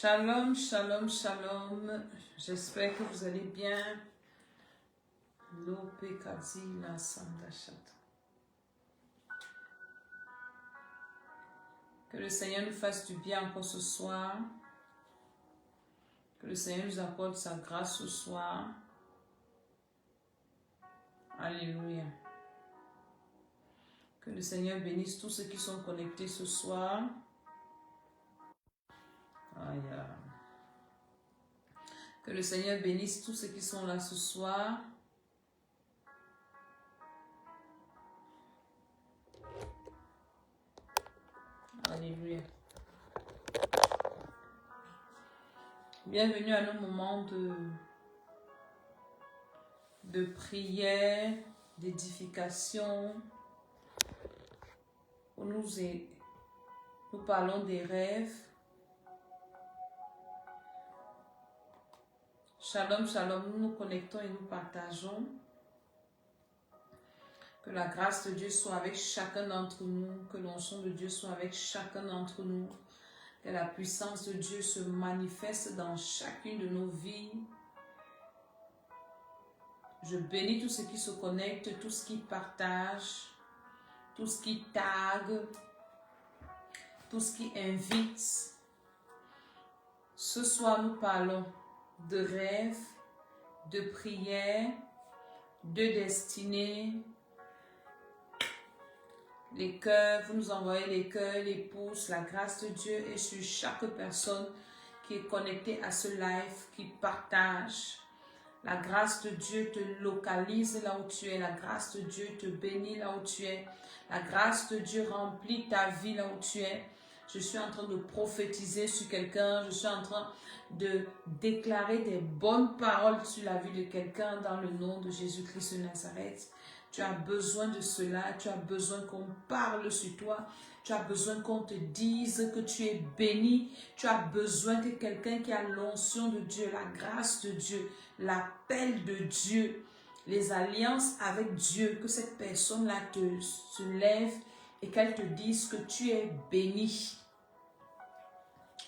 Shalom, shalom, shalom. J'espère que vous allez bien. Que le Seigneur nous fasse du bien encore ce soir. Que le Seigneur nous apporte sa grâce ce soir. Alléluia. Que le Seigneur bénisse tous ceux qui sont connectés ce soir. Aïe. Que le Seigneur bénisse tous ceux qui sont là ce soir. Alléluia. Bienvenue à nos moments de prière, d'édification, où nous parlons des rêves. Shalom, shalom, nous nous connectons et nous partageons. Que la grâce de Dieu soit avec chacun d'entre nous, que l'onction de Dieu soit avec chacun d'entre nous, que la puissance de Dieu se manifeste dans chacune de nos vies. Je bénis tous ceux qui se connectent, tous ceux qui partagent, tous ceux qui taguent, tous ceux qui invitent. Ce soir, nous parlons de rêves, de prières, de destinée. Les cœurs, vous nous envoyez les cœurs, les pouces. La grâce de Dieu est sur chaque personne qui est connectée à ce live, qui partage. La grâce de Dieu te localise là où tu es. La grâce de Dieu te bénit là où tu es. La grâce de Dieu remplit ta vie là où tu es. Je suis en train de prophétiser sur quelqu'un. Je suis en train de déclarer des bonnes paroles sur la vie de quelqu'un dans le nom de Jésus-Christ de Nazareth. Tu as besoin de cela. Tu as besoin qu'on parle sur toi. Tu as besoin qu'on te dise que tu es béni. Tu as besoin que quelqu'un qui a l'onction de Dieu, la grâce de Dieu, l'appel de Dieu, les alliances avec Dieu, que cette personne-là se lève et qu'elle te dise que tu es béni.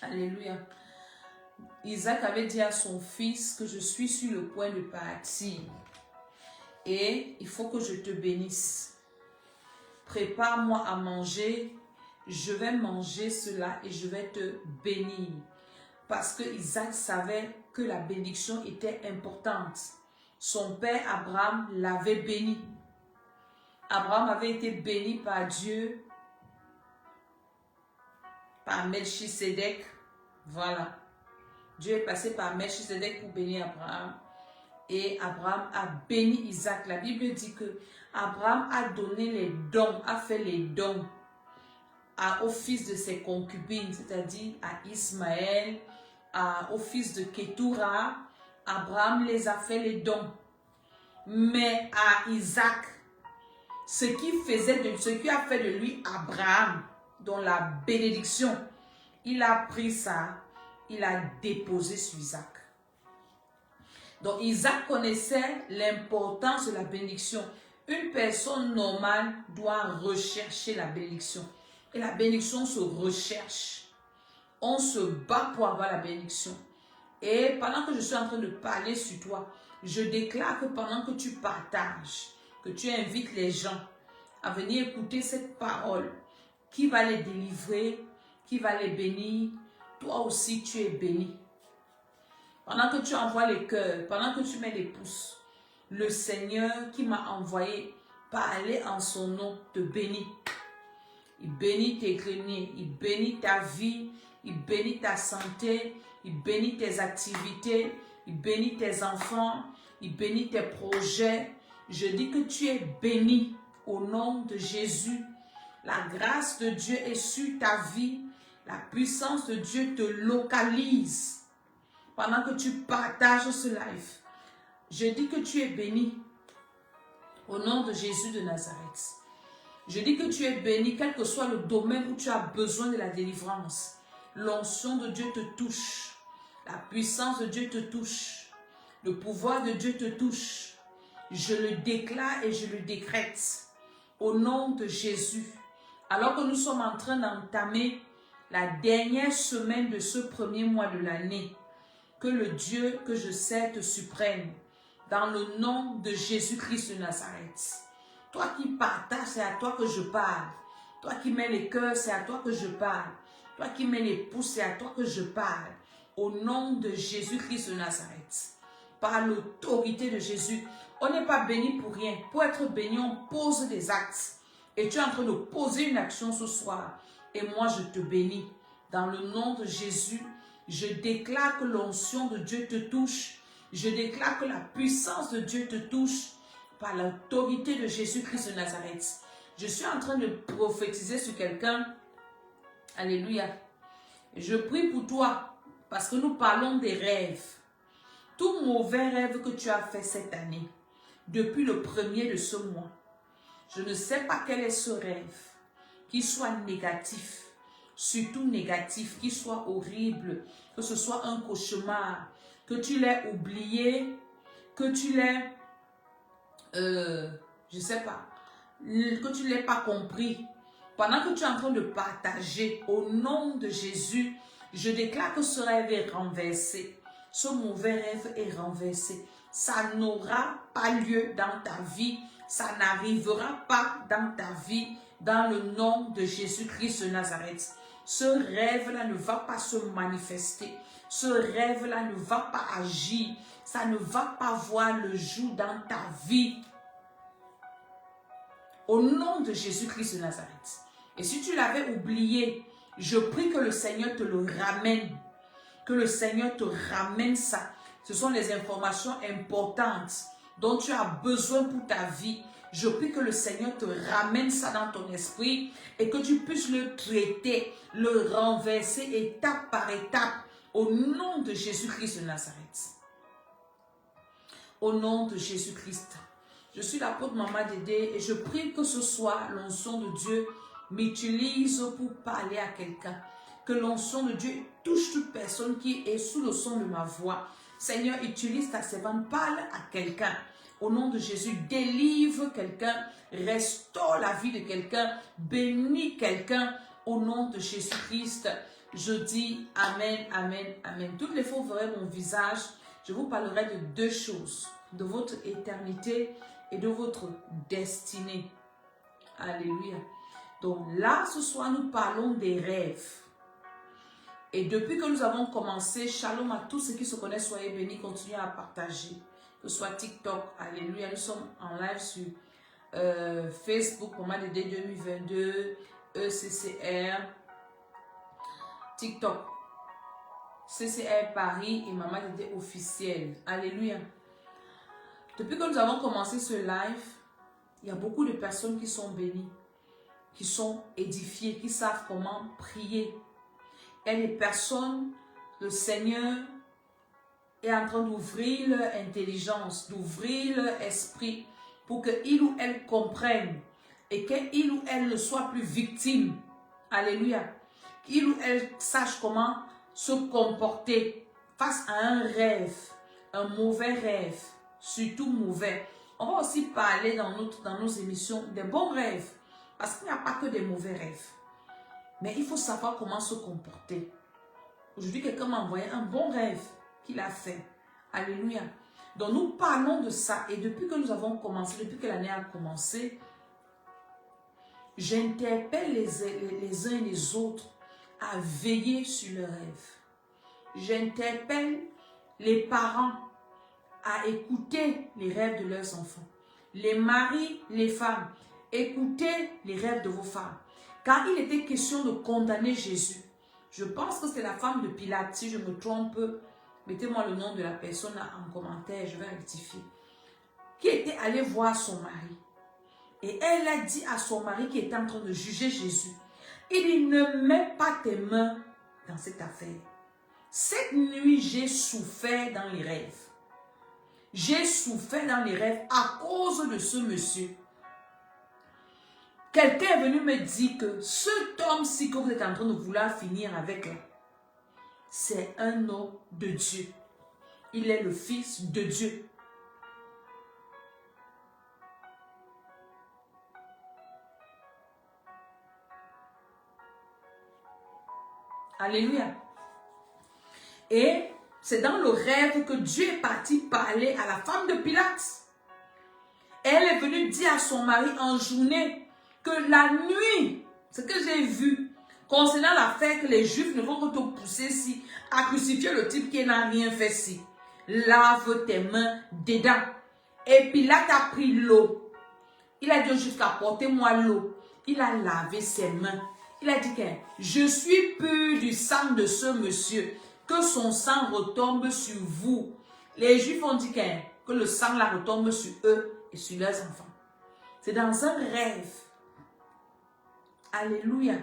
Alléluia. Isaac avait dit à son fils que je suis sur le point de partir et il faut que je te bénisse. Prépare-moi à manger, je vais manger cela et je vais te bénir. Parce que Isaac savait que la bénédiction était importante. Son père Abraham l'avait béni. Abraham avait été béni par Dieu, par Melchisédek. Voilà. Dieu est passé par Melchisédek pour bénir Abraham. Et Abraham a béni Isaac. La Bible dit que Abraham a donné les dons, a fait les dons au fils de ses concubines, c'est-à-dire à Ismaël, au fils de Ketura. Abraham les a fait les dons. Mais à Isaac, ce qui a fait de lui Abraham, dont la bénédiction, il a pris ça, il a déposé sur Isaac. Donc Isaac connaissait l'importance de la bénédiction. Une personne normale doit rechercher la bénédiction. Et la bénédiction se recherche. On se bat pour avoir la bénédiction. Et pendant que je suis en train de parler sur toi, je déclare que pendant que tu partages, que tu invites les gens à venir écouter cette parole, qui va les délivrer, qui va les bénir, toi aussi tu es béni. Pendant que tu envoies les cœurs, pendant que tu mets les pouces, le Seigneur qui m'a envoyé parler en son nom te bénit. Il bénit tes greniers, il bénit ta vie, il bénit ta santé, il bénit tes activités, il bénit tes enfants, il bénit tes projets. Je dis que tu es béni au nom de Jésus. La grâce de Dieu est sur ta vie. La puissance de Dieu te localise. Pendant que tu partages ce live, je dis que tu es béni au nom de Jésus de Nazareth. Je dis que tu es béni, quel que soit le domaine où tu as besoin de la délivrance. L'onction de Dieu te touche. La puissance de Dieu te touche. Le pouvoir de Dieu te touche. Je le déclare et je le décrète au nom de Jésus. Alors que nous sommes en train d'entamer la dernière semaine de ce premier mois de l'année, que le Dieu que je sers te supprime, dans le nom de Jésus-Christ de Nazareth. Toi qui partages, c'est à toi que je parle. Toi qui mets les cœurs, c'est à toi que je parle. Toi qui mets les pouces, c'est à toi que je parle. Au nom de Jésus-Christ de Nazareth. Par l'autorité de Jésus. On n'est pas béni pour rien. Pour être béni, on pose des actes. Et tu es en train de poser une action ce soir. Et moi, je te bénis. Dans le nom de Jésus, je déclare que l'onction de Dieu te touche. Je déclare que la puissance de Dieu te touche par l'autorité de Jésus-Christ de Nazareth. Je suis en train de prophétiser sur quelqu'un. Alléluia. Je prie pour toi parce que nous parlons des rêves. Tout mauvais rêve que tu as fait cette année, depuis le premier de ce mois, je ne sais pas quel est ce rêve, qu'il soit négatif, surtout négatif, qu'il soit horrible, que ce soit un cauchemar, que tu l'aies oublié, que tu l'aies, je ne sais pas, que tu ne l'aies pas compris. Pendant que tu es en train de partager au nom de Jésus, je déclare que ce rêve est renversé. Ce mauvais rêve est renversé. Ça n'aura pas lieu dans ta vie. Ça n'arrivera pas dans ta vie. Dans le nom de Jésus-Christ de Nazareth. Ce rêve-là ne va pas se manifester. Ce rêve-là ne va pas agir. Ça ne va pas voir le jour dans ta vie. Au nom de Jésus-Christ de Nazareth. Et si tu l'avais oublié, je prie que le Seigneur te le ramène. Que le Seigneur te ramène ça. Ce sont les informations importantes dont tu as besoin pour ta vie. Je prie que le Seigneur te ramène ça dans ton esprit et que tu puisses le traiter, le renverser étape par étape au nom de Jésus-Christ de Nazareth. Au nom de Jésus-Christ. Je suis l'apôtre Maman Dédé et je prie que ce soir, l'onction de Dieu m'utilise pour parler à quelqu'un. Que l'onction de Dieu touche toute personne qui est sous le son de ma voix. Seigneur, utilise ta servante, parle à quelqu'un. Au nom de Jésus, délivre quelqu'un, restaure la vie de quelqu'un, bénis quelqu'un. Au nom de Jésus-Christ, je dis Amen, Amen, Amen. Toutes les fois vous verrez mon visage, je vous parlerai de deux choses. De votre éternité et de votre destinée. Alléluia. Donc là, ce soir, nous parlons des rêves. Et depuis que nous avons commencé, shalom à tous ceux qui se connaissent, soyez bénis, continuez à partager. Que ce soit TikTok, alléluia, nous sommes en live sur Facebook, Maman Dédé 2022, ECCR, TikTok, CCR Paris et Maman Dédé officiel. Alléluia. Depuis que nous avons commencé ce live, il y a beaucoup de personnes qui sont bénies, qui sont édifiées, qui savent comment prier. Et les personnes, le Seigneur est en train d'ouvrir leur intelligence, d'ouvrir leur esprit pour qu'ils ou elles comprennent et qu'ils ou elles ne soient plus victimes. Alléluia. Qu'ils ou elles sachent comment se comporter face à un rêve, un mauvais rêve, surtout mauvais. On va aussi parler dans nos émissions des bons rêves parce qu'il n'y a pas que des mauvais rêves. Mais il faut savoir comment se comporter. Aujourd'hui, quelqu'un m'a envoyé un bon rêve qu'il a fait. Alléluia. Donc, nous parlons de ça. Et depuis que nous avons commencé, depuis que l'année a commencé, j'interpelle les uns et les autres à veiller sur leurs rêves. J'interpelle les parents à écouter les rêves de leurs enfants. Les maris, les femmes, écoutez les rêves de vos femmes. Car il était question de condamner Jésus. Je pense que c'est la femme de Pilate. Si je me trompe, mettez-moi le nom de la personne en commentaire, je vais rectifier. Qui était allée voir son mari. Et elle a dit à son mari qui était en train de juger Jésus, il dit, ne mets pas tes mains dans cette affaire. Cette nuit, j'ai souffert dans les rêves. J'ai souffert dans les rêves à cause de ce monsieur. Quelqu'un est venu me dire que cet homme-ci que vous êtes en train de vouloir finir avec, c'est un homme de Dieu. Il est le fils de Dieu. Alléluia. Et c'est dans le rêve que Dieu est parti parler à la femme de Pilate. Elle est venue dire à son mari en journée que la nuit, ce que j'ai vu concernant l'affaire que les Juifs ne vont que te pousser si, à crucifier le type qui n'a rien fait si. Lave tes mains dedans. Et Pilate a pris l'eau. Il a dit aux Juifs, apportez-moi l'eau. Il a lavé ses mains. Il a dit que je suis pur du sang de ce monsieur. Que son sang retombe sur vous. Les Juifs ont dit que le sang là retombe sur eux et sur leurs enfants. C'est dans un rêve. Alléluia.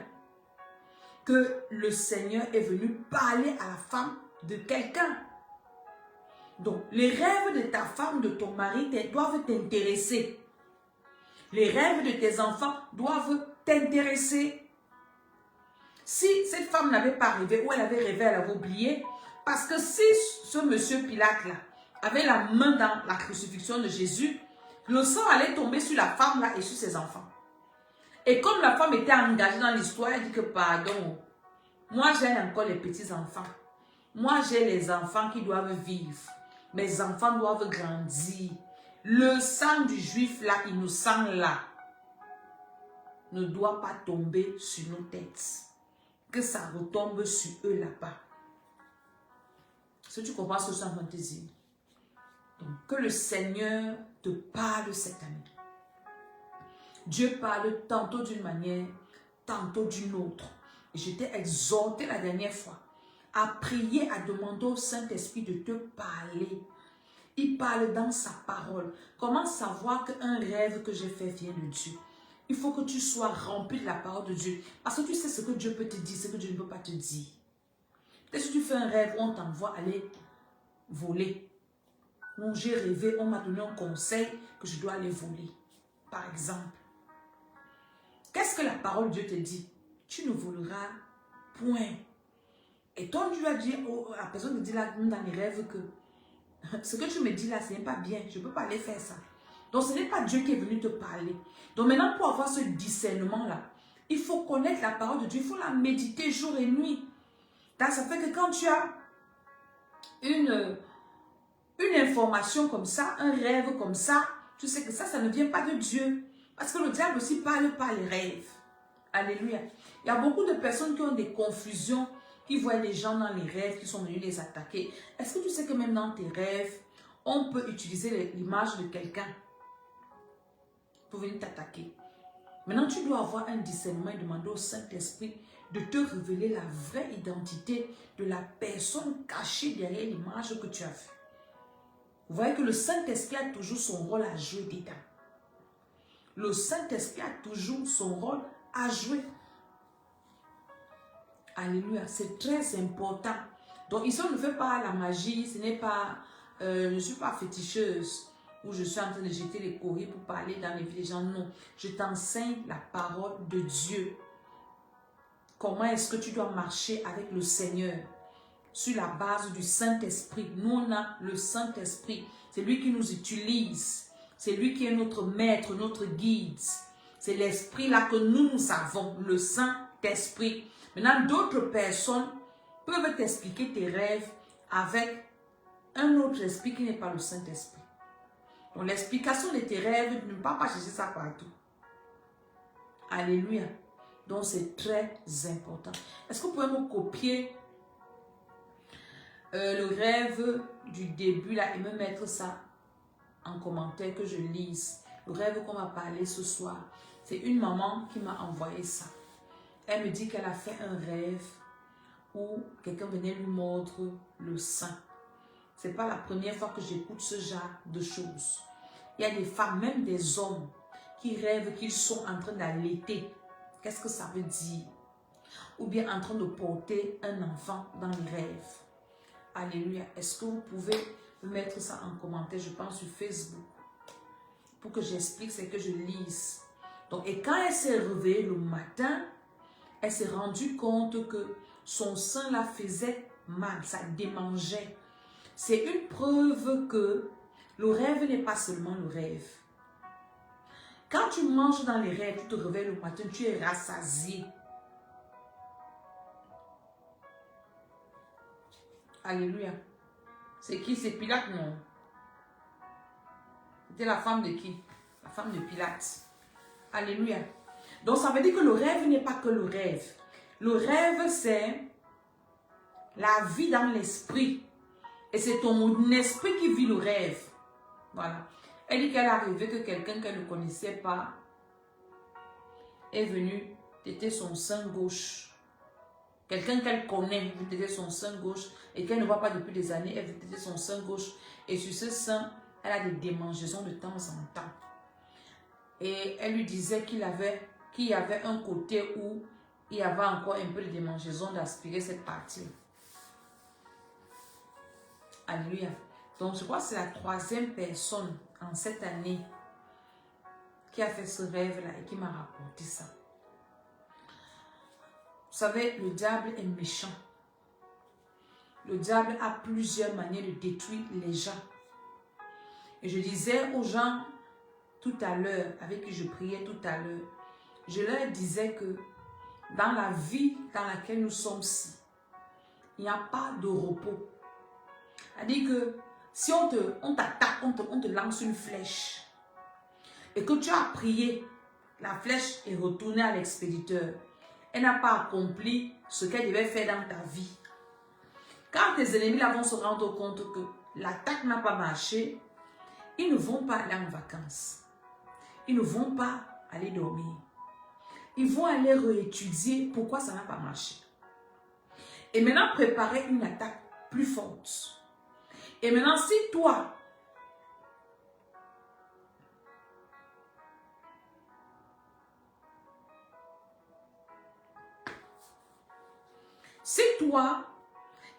Que le Seigneur est venu parler à la femme de quelqu'un. Donc, les rêves de ta femme, de ton mari doivent t'intéresser. Les rêves de tes enfants doivent t'intéresser. Si cette femme n'avait pas rêvé, ou elle avait rêvé, elle avait oublié, parce que si ce monsieur Pilate-là avait la main dans la crucifixion de Jésus, le sang allait tomber sur la femme-là et sur ses enfants. Et comme la femme était engagée dans l'histoire, elle dit que pardon, moi j'ai encore les petits-enfants. Moi j'ai les enfants qui doivent vivre. Mes enfants doivent grandir. Le sang du juif là, innocent là, ne doit pas tomber sur nos têtes. Que ça retombe sur eux là-bas. Si tu comprends ce que je suis en train de te dire. Donc, que le Seigneur te parle cette année. Dieu parle tantôt d'une manière, tantôt d'une autre. Et je t'ai exhorté la dernière fois à prier, à demander au Saint-Esprit de te parler. Il parle dans sa parole. Comment savoir qu'un rêve que j'ai fait vient de Dieu? Il faut que tu sois rempli de la parole de Dieu. Parce que tu sais ce que Dieu peut te dire, ce que Dieu ne peut pas te dire. Peut-être que tu fais un rêve où on t'envoie aller voler. Où j'ai rêvé, on m'a donné un conseil que je dois aller voler. Par exemple. Qu'est-ce que la parole de Dieu te dit? Tu ne voleras point. Et toi, tu vas dire, la personne te dit là, dans les rêves que ce que tu me dis là, ce n'est pas bien. Je ne peux pas aller faire ça. Donc, ce n'est pas Dieu qui est venu te parler. Donc, maintenant, pour avoir ce discernement-là, il faut connaître la parole de Dieu. Il faut la méditer jour et nuit. Ça fait que quand tu as une information comme ça, un rêve comme ça, tu sais que ça ne vient pas de Dieu. Parce que le diable aussi parle par les rêves. Alléluia. Il y a beaucoup de personnes qui ont des confusions, qui voient les gens dans les rêves, qui sont venus les attaquer. Est-ce que tu sais que même dans tes rêves, on peut utiliser l'image de quelqu'un pour venir t'attaquer? Maintenant, tu dois avoir un discernement et demander au Saint-Esprit de te révéler la vraie identité de la personne cachée derrière l'image que tu as vue. Vous voyez que le Saint-Esprit a toujours son rôle à jouer dedans. Le Saint-Esprit a toujours son rôle à jouer. Alléluia, c'est très important. Donc ici, on ne fait pas la magie, ce n'est pas, je ne suis pas féticheuse, où je suis en train de jeter les courriers pour parler dans les vies des gens. Non, je t'enseigne la parole de Dieu. Comment est-ce que tu dois marcher avec le Seigneur sur la base du Saint-Esprit. Nous, on a le Saint-Esprit. C'est lui qui nous utilise. C'est lui qui est notre maître, notre guide. C'est l'esprit là que nous avons, le Saint-Esprit. Maintenant, d'autres personnes peuvent t'expliquer tes rêves avec un autre esprit qui n'est pas le Saint-Esprit. Donc, l'explication de tes rêves, ne pas chercher ça partout. Alléluia. Donc, c'est très important. Est-ce que vous pouvez me copier le rêve du début là et me mettre ça en commentaire que je lise? Le rêve qu'on va parler ce soir. C'est une maman qui m'a envoyé ça. Elle me dit qu'elle a fait un rêve où quelqu'un venait lui mordre le sein. Ce n'est pas la première fois que j'écoute ce genre de choses. Il y a des femmes, même des hommes, qui rêvent qu'ils sont en train d'allaiter. Qu'est-ce que ça veut dire? Ou bien en train de porter un enfant dans les rêves. Alléluia. Est-ce que vous pouvez me mettre ça en commentaire, je pense, sur Facebook, pour que j'explique ce que je lise. Donc, et quand elle s'est réveillée le matin, elle s'est rendue compte que son sein la faisait mal, ça démangeait. C'est une preuve que le rêve n'est pas seulement le rêve. Quand tu manges dans les rêves, tu te réveilles le matin, tu es rassasié. Alléluia. C'est qui? C'est Pilate, non? C'était la femme de qui? La femme de Pilate. Alléluia. Donc ça veut dire que le rêve n'est pas que le rêve. Le rêve, c'est la vie dans l'esprit. Et c'est ton esprit qui vit le rêve. Voilà. Elle dit qu'elle est arrivée que quelqu'un qu'elle ne connaissait pas est venu têter son sein gauche. Quelqu'un qu'elle connaît veut têter son sein gauche et qu'elle ne voit pas depuis des années, elle veut têter son sein gauche. Et sur ce sein, elle a des démangeaisons de temps en temps. Et elle lui disait qu'il y avait un côté où il y avait encore un peu de démangeaison d'aspirer cette partie. Alléluia. Donc je crois que c'est la 3e personne en cette année qui a fait ce rêve-là et qui m'a rapporté ça. Vous savez, le diable est méchant. Le diable a plusieurs manières de détruire les gens. Et je disais aux gens tout à l'heure, avec qui je priais tout à l'heure, je leur disais que dans la vie dans laquelle nous sommes ici, il n'y a pas de repos. C'est-à-dire que si on t'attaque, on te lance une flèche et que tu as prié, la flèche est retournée à l'expéditeur. Elle n'a pas accompli ce qu'elle devait faire dans ta vie. Quand tes ennemis là vont se rendre compte que l'attaque n'a pas marché, ils ne vont pas aller en vacances. Ils ne vont pas aller dormir. Ils vont aller réétudier pourquoi ça n'a pas marché. Et maintenant, préparer une attaque plus forte. Et maintenant, si toi,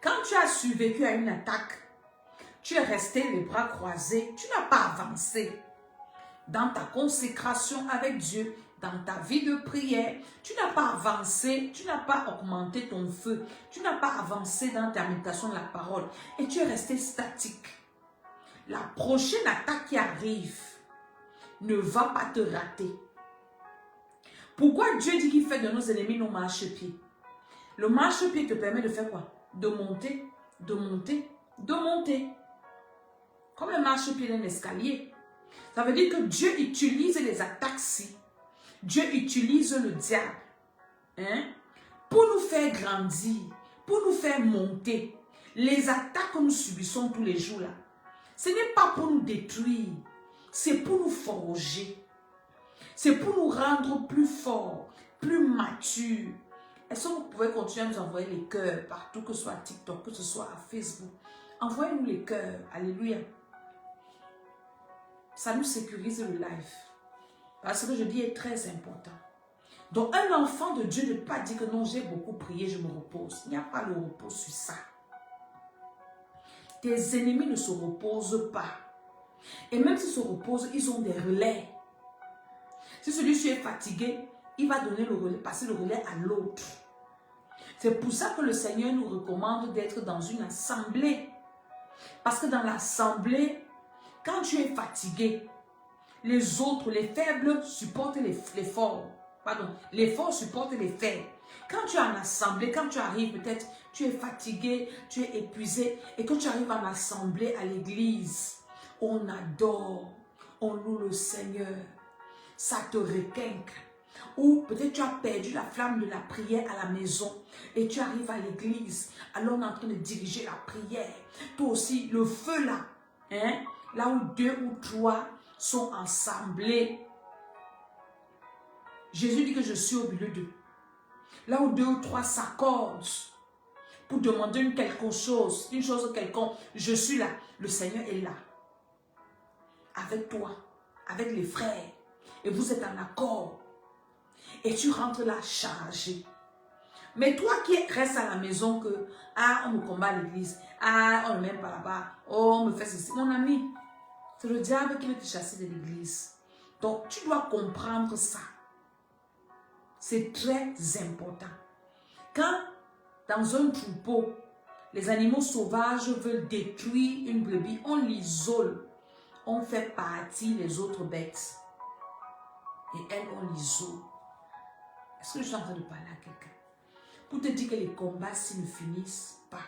quand tu as survécu à une attaque, tu es resté les bras croisés, tu n'as pas avancé dans ta consécration avec Dieu, dans ta vie de prière, tu n'as pas avancé, tu n'as pas augmenté ton feu, tu n'as pas avancé dans ta méditation de la parole et tu es resté statique. La prochaine attaque qui arrive ne va pas te rater. Pourquoi Dieu dit qu'il fait de nos ennemis nos marchepieds? Le marchepied te permet de faire quoi? De monter, de monter, de monter. Comme le marchepied d'un escalier. Ça veut dire que Dieu utilise les attaques-ci. Dieu utilise le diable. Pour nous faire grandir, pour nous faire monter. Les attaques que nous subissons tous les jours là, ce n'est pas pour nous détruire. C'est pour nous forger. C'est pour nous rendre plus forts, plus matures. Est-ce que vous pouvez continuer à nous envoyer les cœurs partout, que ce soit à TikTok, que ce soit à Facebook? Envoyez-nous les cœurs. Alléluia. Ça nous sécurise le live. Parce que je dis est très important. Donc un enfant de Dieu ne peut pas dire que non, j'ai beaucoup prié, je me repose. Il n'y a pas le repos sur ça. Tes ennemis ne se reposent pas. Et même s'ils se reposent, ils ont des relais. Si celui-ci est fatigué, il va donner le relais, passer le relais à l'autre. C'est pour ça que le Seigneur nous recommande d'être dans une assemblée. Parce que dans l'assemblée, quand tu es fatigué, les autres, les faibles, supportent les forts. Pardon, les forts supportent les faibles. Quand tu es en assemblée, quand tu arrives, peut-être, tu es fatigué, tu es épuisé, et que tu arrives en assemblée à l'église, on adore, on loue le Seigneur, ça te requinque. Ou peut-être tu as perdu la flamme de la prière à la maison et tu arrives à l'église, alors on est en train de diriger la prière. Toi aussi, le feu là, là où 2 ou 3 sont assemblés. Jésus dit que je suis au milieu d'eux. Là où 2 ou 3 s'accordent pour demander quelque chose, une chose quelconque, je suis là. Le Seigneur est là. Avec toi, avec les frères. Et vous êtes en accord. Et tu rentres là chargé. Mais toi qui restes à la maison que, on me combat à l'église, on ne m'aime pas là-bas, on me fait ceci. Mon ami, c'est le diable qui veut te chasser de l'église. Donc tu dois comprendre ça. C'est très important. Quand dans un troupeau, les animaux sauvages veulent détruire une brebis, on l'isole. On fait partie les autres bêtes. Et elles, on l'isole. Est-ce que je suis en train de parler à quelqu'un? Pour te dire que les combats s'ils ne finissent pas.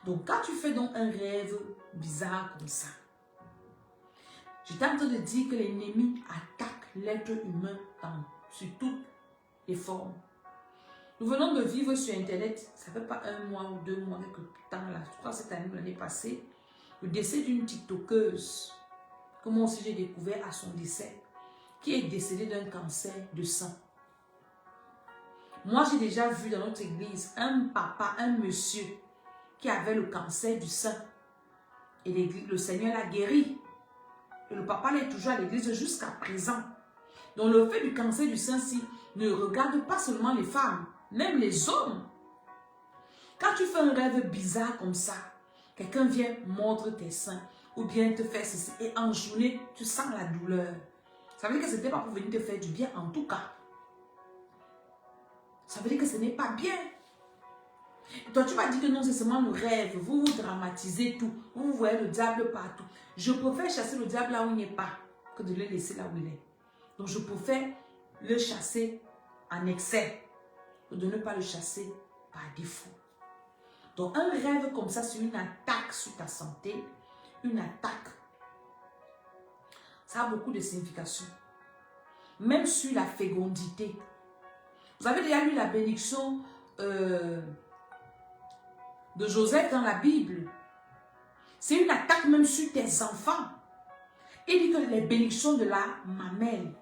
Donc, quand tu fais donc un rêve bizarre comme ça, j'étais en train de dire que l'ennemi attaque l'être humain sur toutes les formes. Nous venons de vivre sur Internet, ça ne fait pas 1 mois ou 2 mois, quelque temps là, je crois cette année ou l'année passée, le décès d'une TikTokeuse, que moi aussi j'ai découvert à son décès, qui est décédée d'un cancer de sang. Moi, j'ai déjà vu dans notre église un papa, un monsieur qui avait le cancer du sein. Et le Seigneur l'a guéri. Et le papa est toujours à l'église jusqu'à présent. Donc le fait du cancer du sein-ci ne regarde pas seulement les femmes, même les hommes. Quand tu fais un rêve bizarre comme ça, quelqu'un vient mordre tes seins ou bien te faire ceci et en journée, tu sens la douleur. Ça veut dire que ce n'était pas pour venir te faire du bien en tout cas. Ça veut dire que ce n'est pas bien. Et toi, tu vas dire que non, c'est seulement le rêve. Vous dramatisez tout. Vous voyez le diable partout. Je préfère chasser le diable là où il n'est pas que de le laisser là où il est. Donc, je préfère le chasser en excès que de ne pas le chasser par défaut. Donc, un rêve comme ça, c'est une attaque sur ta santé. Une attaque. Ça a beaucoup de significations. Même sur la fécondité. Vous avez déjà lu la bénédiction de Joseph dans la Bible. C'est une attaque même sur tes enfants. Il dit que les bénédictions de la mamelle.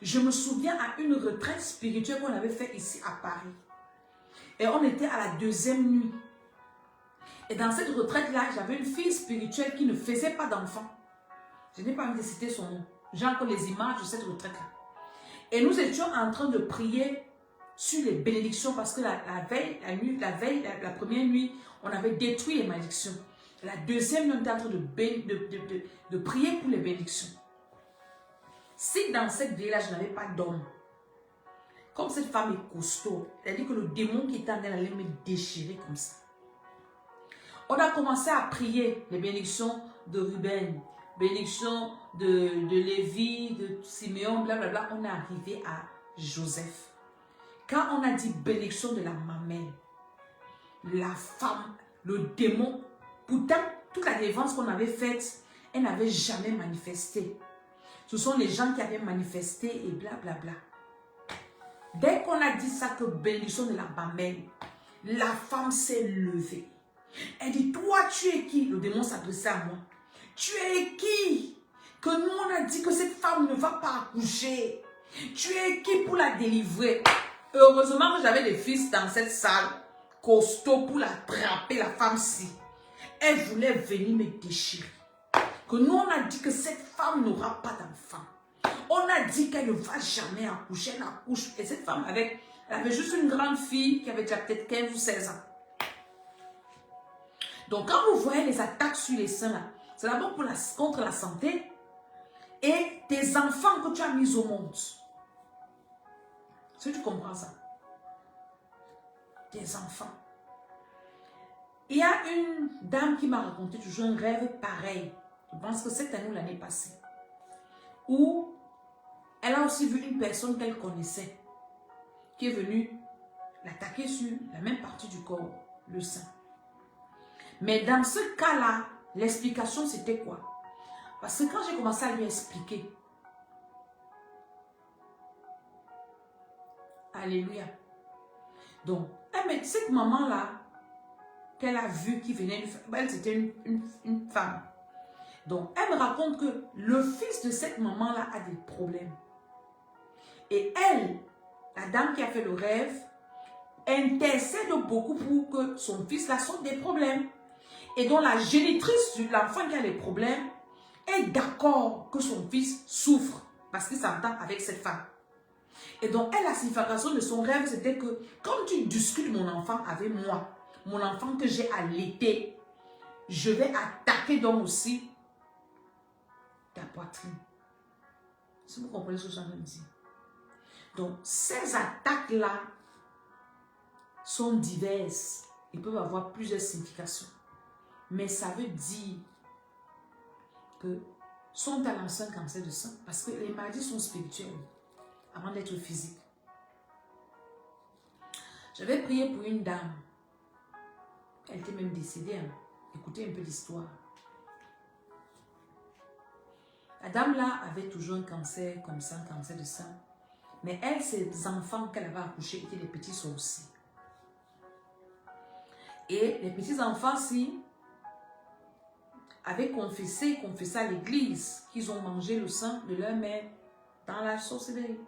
Je me souviens à une retraite spirituelle qu'on avait faite ici à Paris. Et on était à la 2e nuit. Et dans cette retraite-là, j'avais une fille spirituelle qui ne faisait pas d'enfant. Je n'ai pas envie de citer son nom. J'ai encore les images de cette retraite-là. Et nous étions en train de prier sur les bénédictions parce que la première nuit, on avait détruit les malédictions. La deuxième nuit, on était en train de prier pour les bénédictions. Si dans cette vie-là, je n'avais pas d'homme, comme cette femme est costaud, elle a dit que le démon qui était en elle allait me déchirer comme ça. On a commencé à prier les bénédictions de Ruben, bénédictions de Lévi, de Siméon, blablabla. On est arrivé à Joseph. Quand on a dit bénédiction de la mamelle, la femme, le démon, pourtant, toute la délivrance qu'on avait faite, elle n'avait jamais manifesté. Ce sont les gens qui avaient manifesté et blablabla. Dès qu'on a dit ça, que bénédiction de la mamelle, la femme s'est levée. Elle dit, toi, tu es qui? Le démon s'adressait à moi. Tu es qui? Que nous, on a dit que cette femme ne va pas accoucher. Tu es qui pour la délivrer? Heureusement que j'avais des fils dans cette salle, costauds pour l'attraper, la femme-ci. Elle voulait venir me déchirer. Que nous, on a dit que cette femme n'aura pas d'enfant. On a dit qu'elle ne va jamais accoucher, elle accouche. Et cette femme, elle avait juste une grande fille qui avait déjà peut-être 15 ou 16 ans. Donc, quand vous voyez les attaques sur les seins, c'est d'abord contre la santé et tes enfants que tu as mis au monde. Est-ce que tu comprends ça? Tes enfants. Il y a une dame qui m'a raconté toujours un rêve pareil. Je pense que cette année ou l'année passée. Où elle a aussi vu une personne qu'elle connaissait qui est venue l'attaquer sur la même partie du corps, le sein. Mais dans ce cas-là, l'explication c'était quoi? Parce que quand j'ai commencé à lui expliquer, alléluia. Donc, mais cette maman-là, qu'elle a vue qui venait, elle c'était une femme. Donc, elle me raconte que le fils de cette maman-là a des problèmes. Et elle, la dame qui a fait le rêve, intercède beaucoup pour que son fils-là sorte des problèmes. Et donc, la génitrice de l'enfant qui a des problèmes est d'accord que son fils souffre parce qu'il s'entend avec cette femme. Et donc, elle, la signification de son rêve, c'était que comme tu discutes mon enfant avec moi, mon enfant que j'ai allaité, je vais attaquer donc aussi ta poitrine. Si vous comprenez ce que je suis en train de dire. Donc, ces attaques-là sont diverses. Ils peuvent avoir plusieurs significations. Mais ça veut dire que son talent, c'est un cancer de sang. Parce que les maladies sont spirituelles avant d'être physiques. J'avais prié pour une dame. Elle était même décédée. Hein. Écoutez un peu l'histoire. La dame là avait toujours un cancer comme ça, un cancer de sein. Mais elle, ses enfants qu'elle avait accouchés étaient des petits sorciers. Et les petits-enfants-ci avaient confessé à l'église qu'ils ont mangé le sang de leur mère dans la sorcellerie.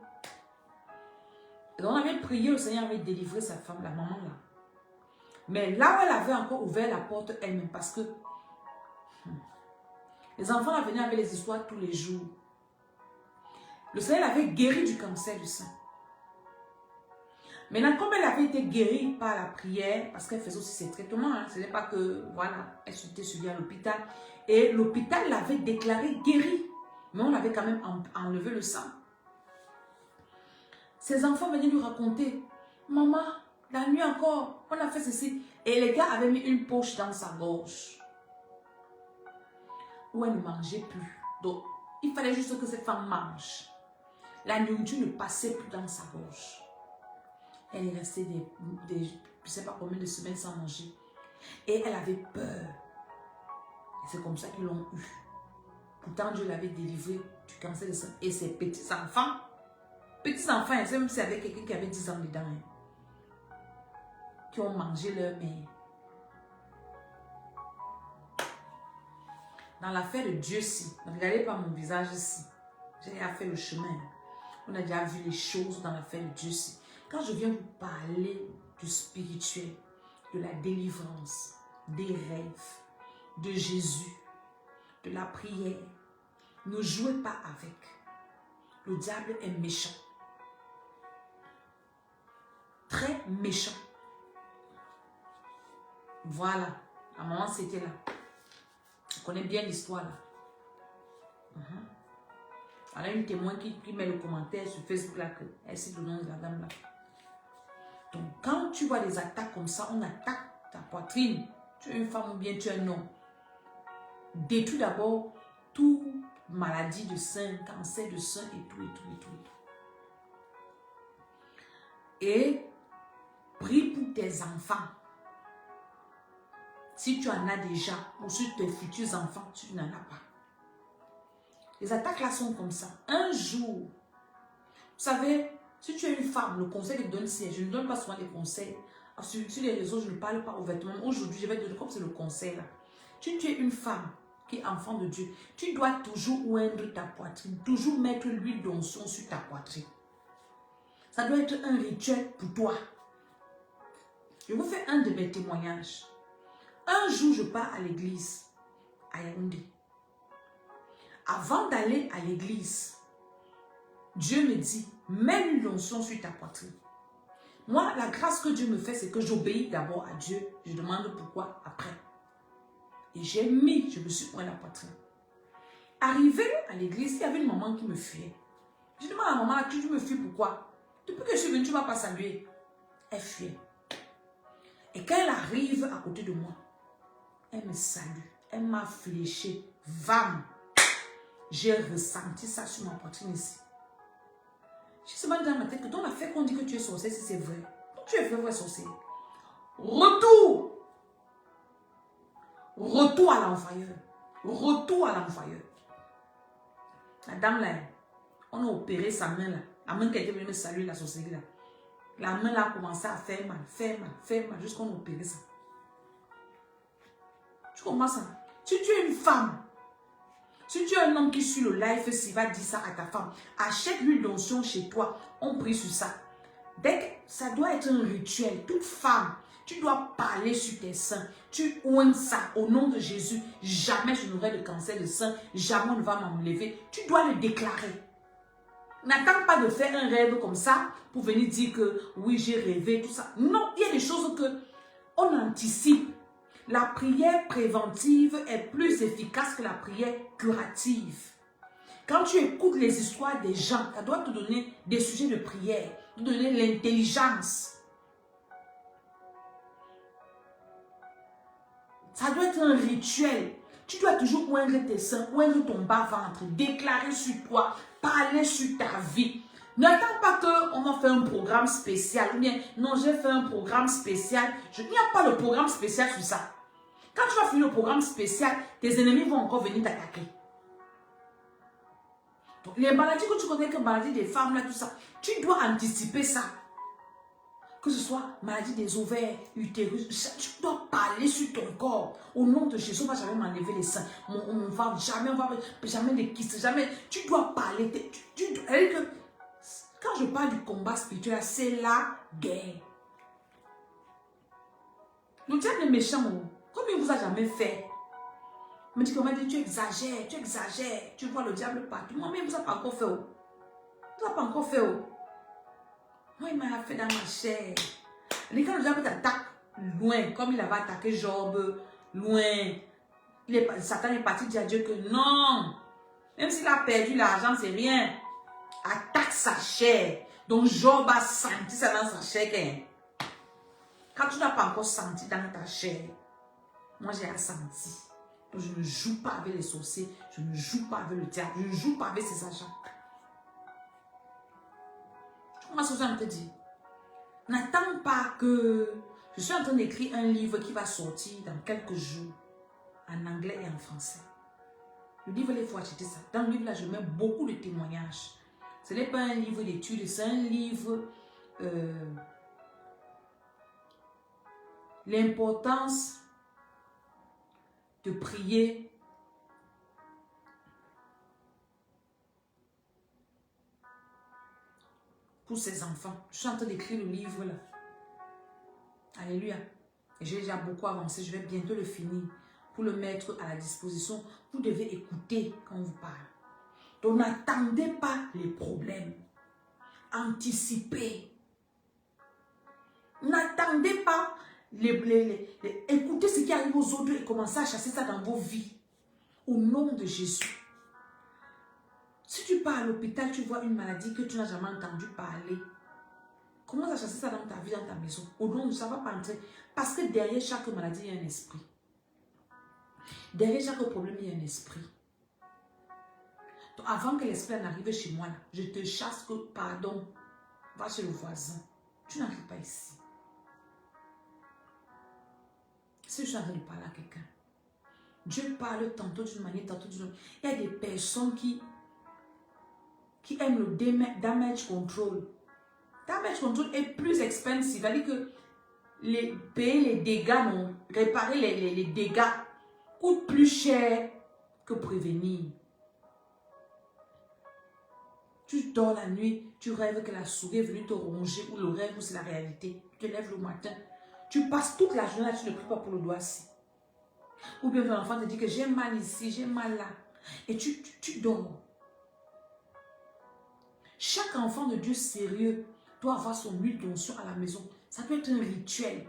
Et donc on avait prié, le Seigneur avait délivré sa femme, la maman là. Mais là où elle avait encore ouvert la porte elle-même, parce que les enfants là venaient avec les histoires tous les jours. Le Seigneur l'avait guéri du cancer du sein. Maintenant, comme elle avait été guérie par la prière, parce qu'elle faisait aussi ses traitements, hein, ce n'est pas que, voilà, elle s'était suivie à l'hôpital. Et l'hôpital l'avait déclarée guérie. Mais on avait quand même enlevé le sang. Ses enfants venaient lui raconter, maman, la nuit encore, on a fait ceci. Et les gars avaient mis une poche dans sa gorge. Où elle ne mangeait plus. Donc, il fallait juste que cette femme mange. La nourriture ne passait plus dans sa gorge. Elle est restée je ne sais pas combien de semaines sans manger. Et elle avait peur. Et c'est comme ça qu'ils l'ont eu. Pourtant, Dieu l'avait délivré du cancer de sein. Et ses petits-enfants, c'est même si avec quelqu'un qui avait 10 ans dedans, hein, qui ont mangé leur mère. Dans l'affaire de Dieu-ci, ne regardez pas mon visage ici. J'ai déjà fait le chemin. On a déjà vu les choses dans l'affaire de Dieu-ci. Quand je viens vous parler du spirituel, de la délivrance, des rêves, de Jésus, de la prière, ne jouez pas avec. Le diable est méchant. Très méchant. Voilà. À un moment, c'était là. Je connais bien l'histoire là. Alors, une témoin qui met le commentaire sur Facebook là, elle cite le nom de la dame là. Donc, quand tu vois des attaques comme ça, on attaque ta poitrine. Tu es une femme ou bien tu es un homme. Détruis d'abord toute maladie de sein, cancer de sein et tout. Et prie pour tes enfants. Si tu en as déjà, ou sur tes futurs enfants, tu n'en as pas. Les attaques là sont comme ça. Un jour, vous savez, si tu es une femme, le conseil que je donne, c'est, je ne donne pas souvent des conseils. Sur les réseaux, je ne parle pas ouvertement. Aujourd'hui, je vais te donner comme c'est le conseil là. Si tu es une femme qui est enfant de Dieu, tu dois toujours oindre ta poitrine, toujours mettre l'huile d'onction sur ta poitrine. Ça doit être un rituel pour toi. Je vous fais un de mes témoignages. Un jour, je pars à l'église à Yaoundé. Avant d'aller à l'église, Dieu me dit, mets l'huile d'onction sur ta poitrine. Moi, la grâce que Dieu me fait, c'est que j'obéis d'abord à Dieu. Je demande pourquoi après. Et j'ai mis, je me suis oint la poitrine. Arrivé à l'église, il y avait une maman qui me fuyait. Je demande à la maman, tu me fuis pourquoi? Depuis que je suis venue, tu ne m'as pas salué. Elle fuyait. Et quand elle arrive à côté de moi, elle me salue. Elle m'a fléché. Vam! J'ai ressenti ça sur ma poitrine ici. Je suis dans ma tête que dans la fait qu'on dit que tu es sorcier, si c'est vrai. Donc tu es vrai sorcier. Retour! Retour à l'envoyeur. Retour à l'envoyeur. La dame là, on a opéré sa main là. La main qui était venue me saluer, la sorcellerie là. La main là a commencé à faire mal, jusqu'à qu'on a opéré ça. Tu comprends ça? Si tu es une femme, si tu es un homme qui suit le live, s'il va dire ça à ta femme, achète l'huile d'onction chez toi, on prie sur ça. Dès que ça doit être un rituel, toute femme, tu dois parler sur tes seins. Tu oignes ça au nom de Jésus. Jamais je n'aurai de cancer de sein, jamais on ne va m'enlever. Tu dois le déclarer. N'attends pas de faire un rêve comme ça pour venir dire que oui, j'ai rêvé, tout ça. Non, il y a des choses que on anticipe. La prière préventive est plus efficace que la prière curative. Quand tu écoutes les histoires des gens, ça doit te donner des sujets de prière, te donner l'intelligence. Ça doit être un rituel. Tu dois toujours oindre tes seins, oindre ton bas-ventre, déclarer sur toi, parler sur ta vie. N'attends pas qu'on va faire un programme spécial. Ou bien, non, j'ai fait un programme spécial. Il n'y a pas de programme spécial sur ça. Quand tu vas finir le programme spécial, tes ennemis vont encore venir t'attaquer. Donc, les maladies que tu connais comme maladie des femmes, là, tout ça, tu dois anticiper ça. Que ce soit maladie des ovaires, utérus, tu dois parler sur ton corps. Au nom de Jésus, on ne va jamais m'enlever les seins. On ne va jamais des kystes, jamais. Tu dois parler. Quand je parle du combat spirituel, c'est la guerre. Le diable est méchant. Comme il ne vous a jamais fait. Il me dit comment tu exagères, tu exagères. Tu vois le diable partout. Moi, mais il ne vous a pas encore fait. Il ne vous a pas encore fait. Moi, il m'a fait dans ma chair. Et quand le diable t'attaque loin, comme il avait attaqué Job, loin, Satan est parti dire à Dieu que non, même s'il a perdu l'argent, c'est rien. Attaque sa chair. Donc Job a senti ça dans sa chair. Quand tu n'as pas encore senti dans ta chair, moi j'ai senti. Donc je ne joue pas avec les sorciers, je ne joue pas avec le diable, je ne joue pas avec ses agents. Moi, ce que je te dis, n'attends pas que... Je suis en train d'écrire un livre qui va sortir dans quelques jours, en anglais et en français. Le livre, il faut acheter ça. Dans le livre, là, je mets beaucoup de témoignages. Ce n'est pas un livre d'études, c'est un livre... l'importance de prier pour ses enfants. Je suis en train d'écrire le livre là. Alléluia. Et j'ai déjà beaucoup avancé. Je vais bientôt le finir pour le mettre à la disposition. Vous devez écouter quand on vous parle. Donc n'attendez pas les problèmes. Anticipez. N'attendez pas écoutez ce qui arrive aux autres et commencez à chasser ça dans vos vies. Au nom de Jésus. Si tu pars à l'hôpital, tu vois une maladie que tu n'as jamais entendu parler. Commence à chasser ça dans ta vie, dans ta maison. Au nom de ça, va pas entrer. Parce que derrière chaque maladie, il y a un esprit. Derrière chaque problème, il y a un esprit. Donc avant que l'esprit n'arrive chez moi, là, je te chasse que, pardon, va chez le voisin. Tu n'arrives pas ici. Si je suis en train de parler à quelqu'un, Dieu parle tantôt d'une manière, tantôt d'une autre. Il y a des personnes qui aiment le damage control. Damage control est plus expensive. C'est-à-dire que payer les dégâts, non, réparer les dégâts coûte plus cher que prévenir. Tu dors la nuit, tu rêves que la souris est venue te ronger ou le rêve ou c'est la réalité. Tu te lèves le matin. Tu passes toute la journée là, tu ne pries pas pour le doigt-ci. Ou bien ton enfant te dit que j'ai mal ici, j'ai mal là. Et tu dors. Chaque enfant de Dieu sérieux doit avoir son huile d'onction à la maison. Ça peut être un rituel.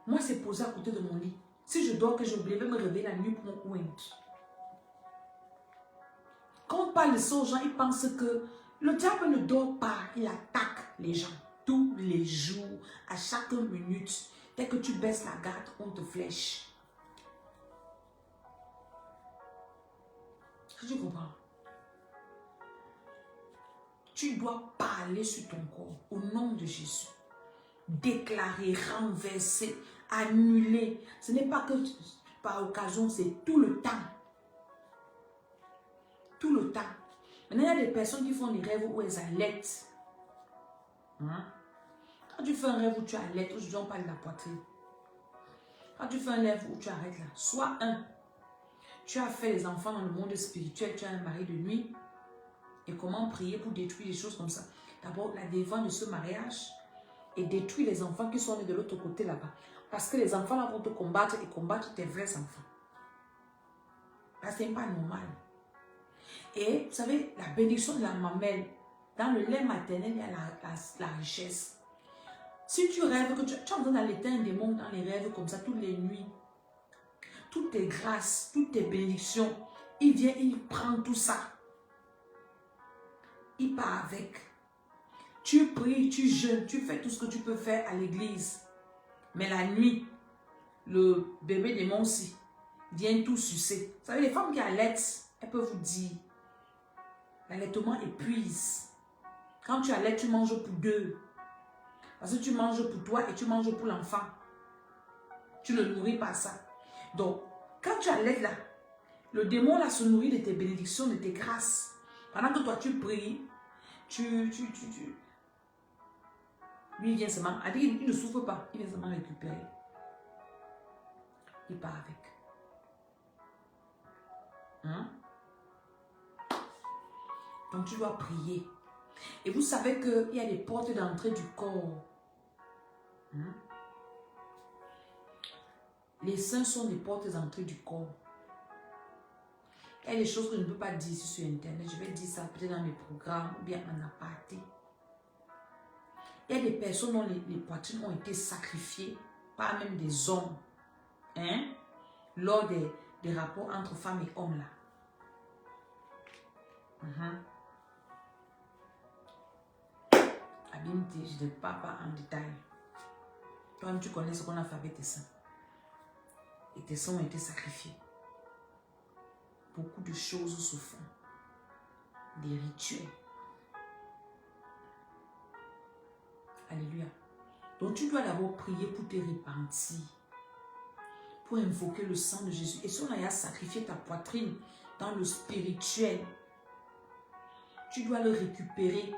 Moi, c'est posé à côté de mon lit. Si je dors, que j'oublie, je vais me réveiller la nuit pour mon oint. Quand on parle de ça aux gens, ils pensent que le diable ne dort pas. Il attaque les gens tous les jours, à chaque minute. Dès que tu baisses la garde, on te flèche. Est-ce que tu comprends? Tu dois parler sur ton corps au nom de Jésus. Déclarer, renverser, annuler. Ce n'est pas que par occasion, c'est tout le temps. Tout le temps. Maintenant, il y a des personnes qui font des rêves où elles allaitent. Quand tu fais un rêve où tu allaites, aujourd'hui on parle de la poitrine. Quand tu fais un rêve où tu arrêtes là, soit tu as fait les enfants dans le monde spirituel, tu as un mari de nuit. Et comment prier pour détruire les choses comme ça? D'abord, la défense de ce mariage et détruire les enfants qui sont nés de l'autre côté là-bas. Parce que les enfants là vont te combattre et combattre tes vrais enfants. Parce que ce n'est pas normal. Et vous savez, la bénédiction de la mamelle, dans le lait maternel, il y a la richesse. Si tu rêves que tu es en train d'allaiter un démon dans les rêves comme ça toutes les nuits, toutes tes grâces, toutes tes bénédictions, il vient, il prend tout ça. Il part avec. Tu pries, tu jeûnes, tu fais tout ce que tu peux faire à l'église. Mais la nuit, le bébé démon aussi vient tout sucer. Vous savez, les femmes qui allaitent, elles peuvent vous dire, l'allaitement épuise. Quand tu allaites, tu manges pour deux. Parce que tu manges pour toi et tu manges pour l'enfant. Tu ne nourris pas ça. Donc, quand tu allaites là, le démon là se nourrit de tes bénédictions, de tes grâces. Pendant que toi tu pries, lui il vient seulement, il ne souffre pas, il vient seulement récupérer. Il part avec. Hein? Donc tu dois prier. Et vous savez qu'il y a des portes d'entrée du corps. Hein? Les seins sont des portes d'entrée du corps. Il y a des choses que je ne peux pas dire ici sur Internet. Je vais dire ça peut-être dans mes programmes ou bien en aparté. Il y a des personnes dont les poitrines ont été sacrifiées par même des hommes. Hein? Lors des rapports entre femmes et hommes là. Abimte, je ne parle pas en détail. Toi-même, tu connais ce qu'on a fait avec tes seins. Et tes seins ont été sacrifiés. Beaucoup de choses se font. Des rituels. Alléluia. Donc tu dois d'abord prier pour te repentir. Pour invoquer le sang de Jésus. Et si on a sacrifié ta poitrine dans le spirituel, tu dois le récupérer.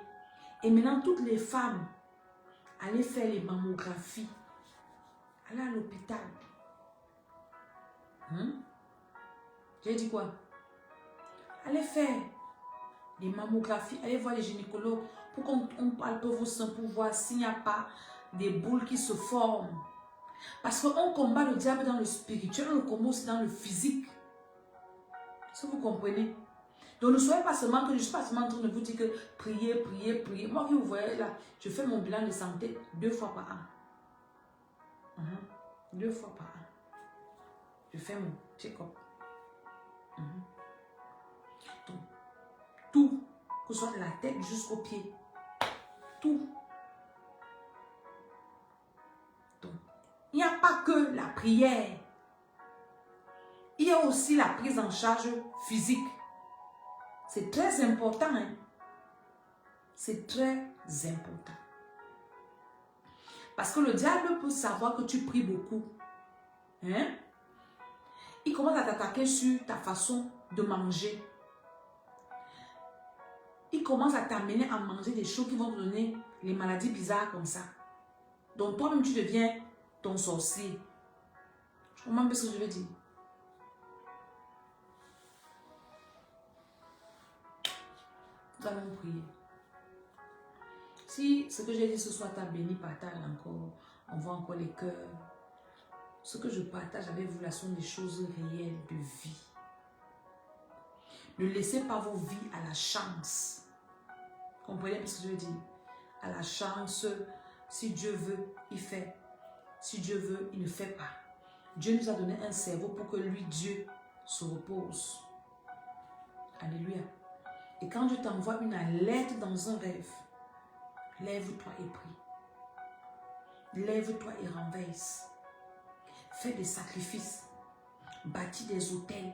Et maintenant, toutes les femmes, allez faire les mammographies. Allez à l'hôpital. J'ai dit quoi? Allez faire les mammographies. Allez voir les gynécologues pour qu'on palpe vos seins pour voir s'il n'y a pas des boules qui se forment. Parce qu'on combat le diable dans le spirituel, on le combat aussi dans le physique. Si vous comprenez. Donc ne soyez pas seulement que je ne suis pas seulement en train de vous dire que priez, priez, priez. Moi qui vous voyez là, je fais mon bilan de santé 2 fois par an. 2 fois par an. Je fais mon check-up. Donc, tout, que ce soit de la tête jusqu'aux pieds. Tout. Donc, il n'y a pas que la prière. Il y a aussi la prise en charge physique. C'est très important. Hein? C'est très important. Parce que le diable peut savoir que tu pries beaucoup. Hein? Il commence à t'attaquer sur ta façon de manger. Il commence à t'amener à manger des choses qui vont te donner les maladies bizarres comme ça. Donc toi-même, tu deviens ton sorcier. Tu comprends ce que je veux dire? Nous allons prier. Si ce que j'ai dit ce soir t'a béni, partage encore. On voit encore les cœurs. Ce que je partage avec vous là sont des choses réelles de vie. Ne laissez pas vos vies à la chance. Comprenez ce que je veux dire? À la chance, si Dieu veut, il fait. Si Dieu veut, il ne fait pas. Dieu nous a donné un cerveau pour que lui, Dieu, se repose. Alléluia. Et quand Dieu t'envoie une alerte dans un rêve, lève-toi et prie. Lève-toi et renverse. Fais des sacrifices. Bâtis des autels.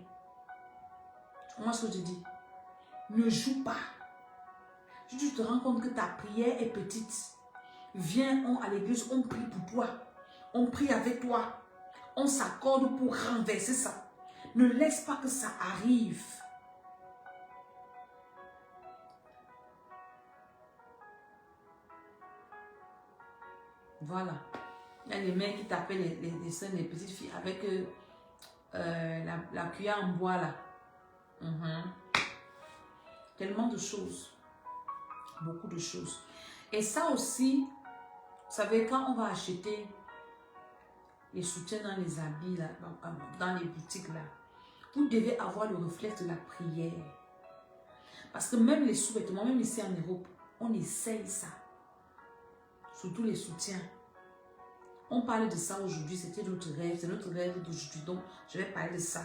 Tu comprends ce que je dis? Ne joue pas. Si tu te rends compte que ta prière est petite, viens à l'église, on prie pour toi. On prie avec toi. On s'accorde pour renverser ça. Ne laisse pas que ça arrive. Voilà. Il y a des mecs qui t'appellent les seins des petites filles avec la cuillère en bois là. Tellement de choses. Beaucoup de choses. Et ça aussi, vous savez, quand on va acheter les soutiens dans les habits, là, dans les boutiques, là, vous devez avoir le réflexe de la prière. Parce que même les sous-vêtements, même ici en Europe, on essaye ça. Surtout les soutiens. On parle de ça aujourd'hui, c'était notre rêve, c'est notre rêve d'aujourd'hui. Donc, je vais parler de ça.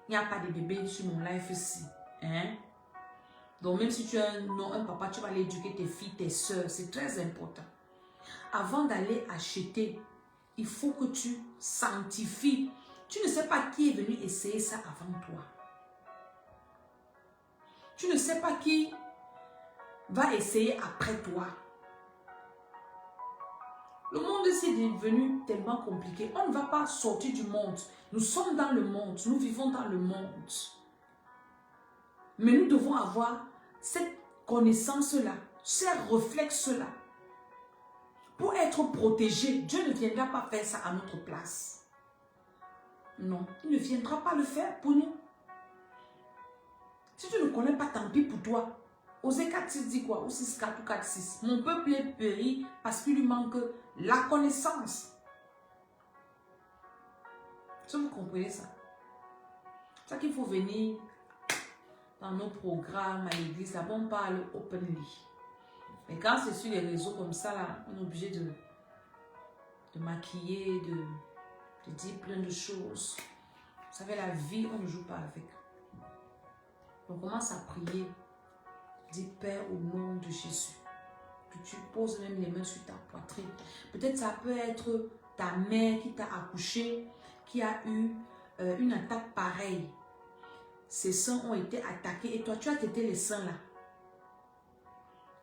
Il n'y a pas de bébé sur mon live ici. Hein? Donc, même si tu as un papa, tu vas aller éduquer tes filles, tes soeurs. C'est très important. Avant d'aller acheter, il faut que tu sanctifies. Tu ne sais pas qui est venu essayer ça avant toi. Tu ne sais pas qui va essayer après toi. Le monde ici est devenu tellement compliqué. On ne va pas sortir du monde. Nous sommes dans le monde. Nous vivons dans le monde. Mais nous devons avoir cette connaissance-là, ces réflexes-là. Pour être protégé, Dieu ne viendra pas faire ça à notre place. Non, il ne viendra pas le faire pour nous. Si tu ne connais pas, tant pis pour toi. Osée 4.6 dit quoi? Ou 6.4 ou 4.6. Mon peuple est péri parce qu'il lui manque la connaissance. Est-ce que vous comprenez ça? C'est ça qu'il faut venir dans nos programmes à l'église. Là-bas, on parle openly. Mais quand c'est sur les réseaux comme ça, là, on est obligé de maquiller, de dire plein de choses. Vous savez, la vie, on ne joue pas avec. On commence à prier. Dis Père au nom de Jésus. Que tu poses même les mains sur ta poitrine. Peut-être ça peut être ta mère qui t'a accouché, qui a eu une attaque pareille. Ses seins ont été attaqués et toi tu as été les seins là.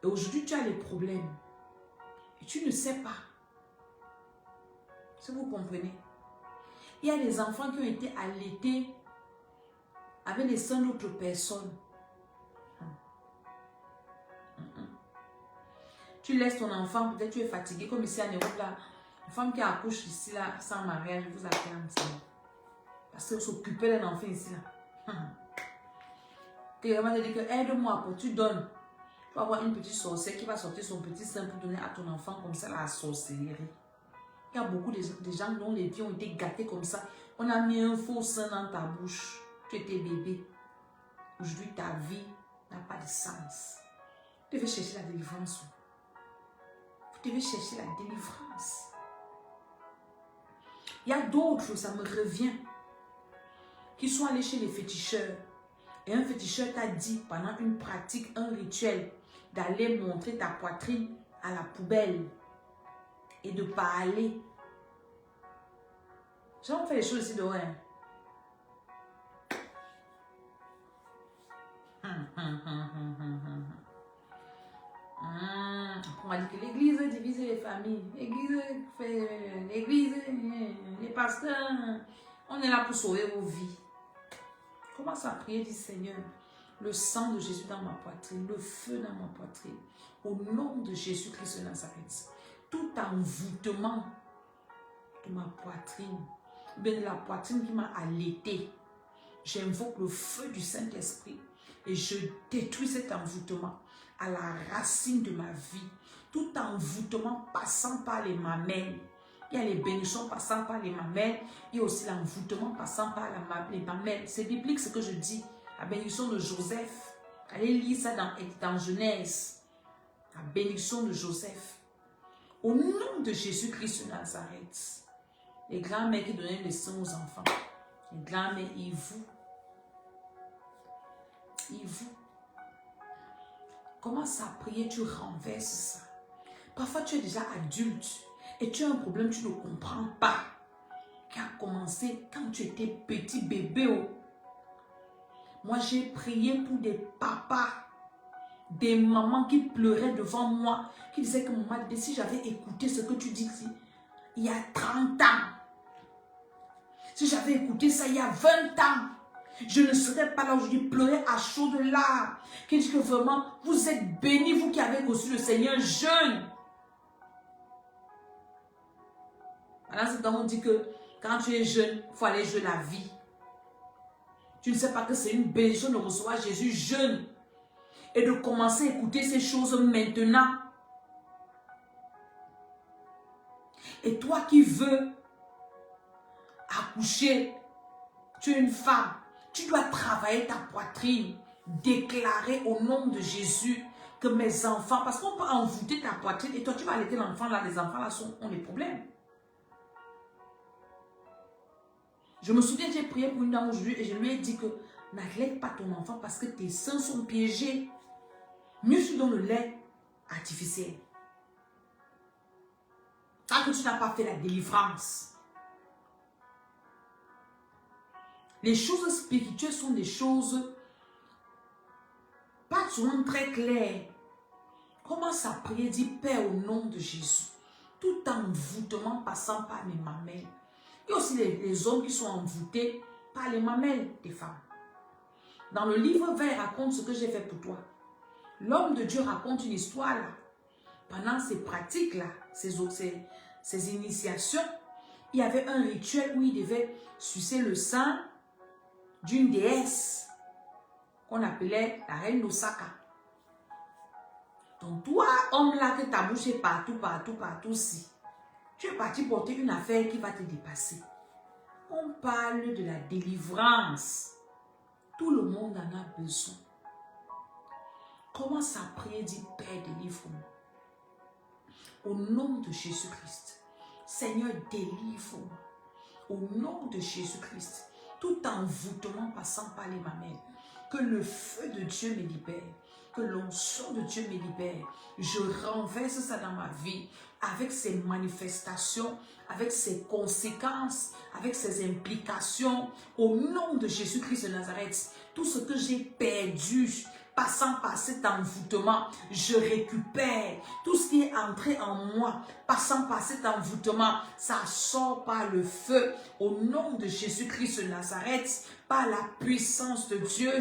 Et aujourd'hui tu as les problèmes. Et tu ne sais pas. Si vous comprenez. Il y a des enfants qui ont été allaités avec les seins d'autres personnes. Tu laisses ton enfant, peut-être tu es fatigué, comme ici en Europe, là, une femme qui accouche ici, là, sans mariage, vous acclame ça. Parce qu'elle s'occupait d'un enfant ici, là. Quelqu'un va te dire que aide-moi, pour tu donnes. Tu vas avoir une petite sorcière qui va sortir son petit sein pour donner à ton enfant, comme ça, la sorcellerie. Il y a beaucoup de gens dont les vies ont été gâtés comme ça. On a mis un faux sein dans ta bouche. Tu étais bébé. Aujourd'hui, ta vie n'a pas de sens. Tu devais chercher la délivrance. Tu devais chercher la délivrance. Il y a d'autres, ça me revient, qui sont allés chez les féticheurs. Et un féticheur t'a dit, pendant une pratique, un rituel, d'aller montrer ta poitrine à la poubelle et de parler. J'en fais les choses ici dehors. On m'a dit que l'église divise les familles. L'église, les pasteurs, on est là pour sauver vos vies. Commence à prier, dit Seigneur, le sang de Jésus dans ma poitrine, le feu dans ma poitrine, au nom de Jésus-Christ de Nazareth. Tout envoûtement de ma poitrine, bien de la poitrine qui m'a allaité, j'invoque le feu du Saint-Esprit et je détruis cet envoûtement à la racine de ma vie. Tout envoûtement passant par les mamelles. Il y a les bénédictions passant par les mamelles. Il y a aussi l'envoûtement passant par les mamelles. C'est biblique ce que je dis. La bénédiction de Joseph. Allez lire ça dans Genèse. La bénédiction de Joseph. Au nom de Jésus-Christ de Nazareth. Les grands-mères qui donnaient le sang aux enfants. Les grands-mères, ils vous. Commence à prier, tu renverses ça. Parfois, tu es déjà adulte et tu as un problème, tu ne comprends pas. Qui a commencé quand tu étais petit bébé. Moi, j'ai prié pour des papas, des mamans qui pleuraient devant moi, qui disaient que maman, si j'avais écouté ce que tu dis ici, il y a 30 ans, si j'avais écouté ça il y a 20 ans, je ne serais pas là aujourd'hui, pleurer à chaudes larmes. Qui dit que vraiment, vous êtes bénis, vous qui avez reçu le Seigneur jeune. Alors, c'est quand on dit que quand tu es jeune, il faut aller jouer la vie. Tu ne sais pas que c'est une bénédiction de recevoir Jésus jeune. Et de commencer à écouter ces choses maintenant. Et toi qui veux accoucher, tu es une femme. Tu dois travailler ta poitrine, déclarer au nom de Jésus que mes enfants, parce qu'on peut envoûter ta poitrine et toi tu vas allaiter l'enfant là, les enfants là ont des problèmes. Je me souviens, j'ai prié pour une dame aujourd'hui et je lui ai dit que n'allaite pas ton enfant parce que tes seins sont piégés. Mieux tu donnes le lait artificiel. Tant que tu n'as pas fait la délivrance. Les choses spirituelles sont des choses pas souvent très claires. Commence à prier, dis Père au nom de Jésus. tout envoûtement passant par mes mamelles. Il y a aussi les hommes qui sont envoûtés par les mamelles des femmes. Dans le livre vert, raconte ce que j'ai fait pour toi. L'homme de Dieu raconte une histoire là. Pendant ces pratiques-là, ces initiations, il y avait un rituel où il devait sucer le sang d'une déesse qu'on appelait la reine d'Osaka. Donc toi, homme là, que ta bouche est partout, si tu es parti porter une affaire qui va te dépasser. On parle de la délivrance. Tout le monde en a besoin. Commence à prier, dis Père, délivre-moi. Au nom de Jésus-Christ. Seigneur, délivre-moi. Au nom de Jésus-Christ. Tout envoûtement passant par les mamelles. Que le feu de Dieu me libère. Que l'onction de Dieu me libère. Je renverse ça dans ma vie. Avec ses manifestations, avec ses conséquences, avec ses implications. Au nom de Jésus-Christ de Nazareth. Tout ce que j'ai perdu, passant par cet envoûtement, je récupère. Tout ce qui est entré en moi, passant par cet envoûtement, ça sort par le feu. Au nom de Jésus-Christ de Nazareth, par la puissance de Dieu,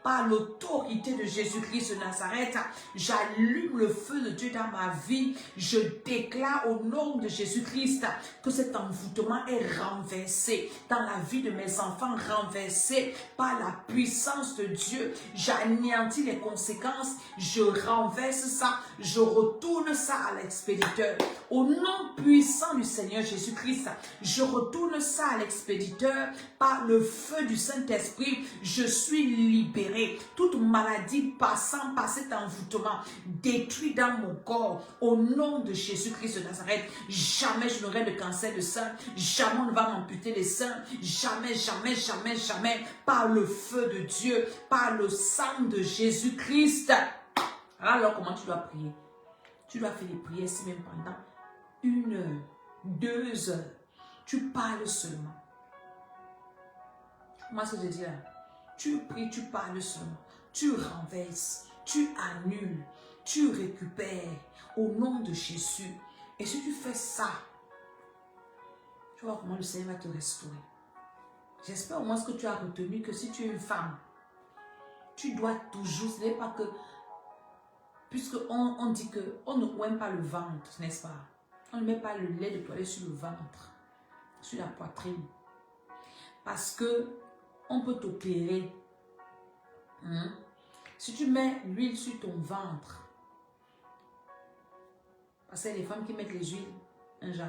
par l'autorité de Jésus-Christ de Nazareth, j'allume le feu de Dieu dans ma vie. Je déclare au nom de Jésus-Christ que cet envoûtement est renversé dans la vie de mes enfants, renversé par la puissance de Dieu. J'anéantis les conséquences, je renverse ça, je retourne ça à l'expéditeur. Au nom puissant du Seigneur Jésus-Christ, je retourne ça à l'expéditeur par le feu du Saint-Esprit. Je suis libéré. Toute maladie passant par cet envoûtement détruit dans mon corps. Au nom de Jésus-Christ de Nazareth, jamais je n'aurai de cancer de sein. Jamais on ne va m'amputer les seins. Jamais, jamais, jamais, jamais. Par le feu de Dieu, par le sang de Jésus-Christ. Alors comment tu dois prier? Tu dois faire les prières si même pendant 1 heure, 2 heures. Tu parles seulement. Moi, ce que je dis là, tu pries, tu parles seulement. Tu renverses, tu annules, tu récupères au nom de Jésus. Et si tu fais ça, tu vois comment le Seigneur va te restaurer. J'espère au moins que tu as retenu que si tu es une femme, tu dois toujours, ce n'est pas que, puisqu'on dit qu'on ne oint pas le ventre, n'est-ce pas? On ne met pas le lait de toilette sur le ventre, sur la poitrine. Parce que on peut t'opérer. Si tu mets l'huile sur ton ventre, parce que les femmes qui mettent les huiles, un genre.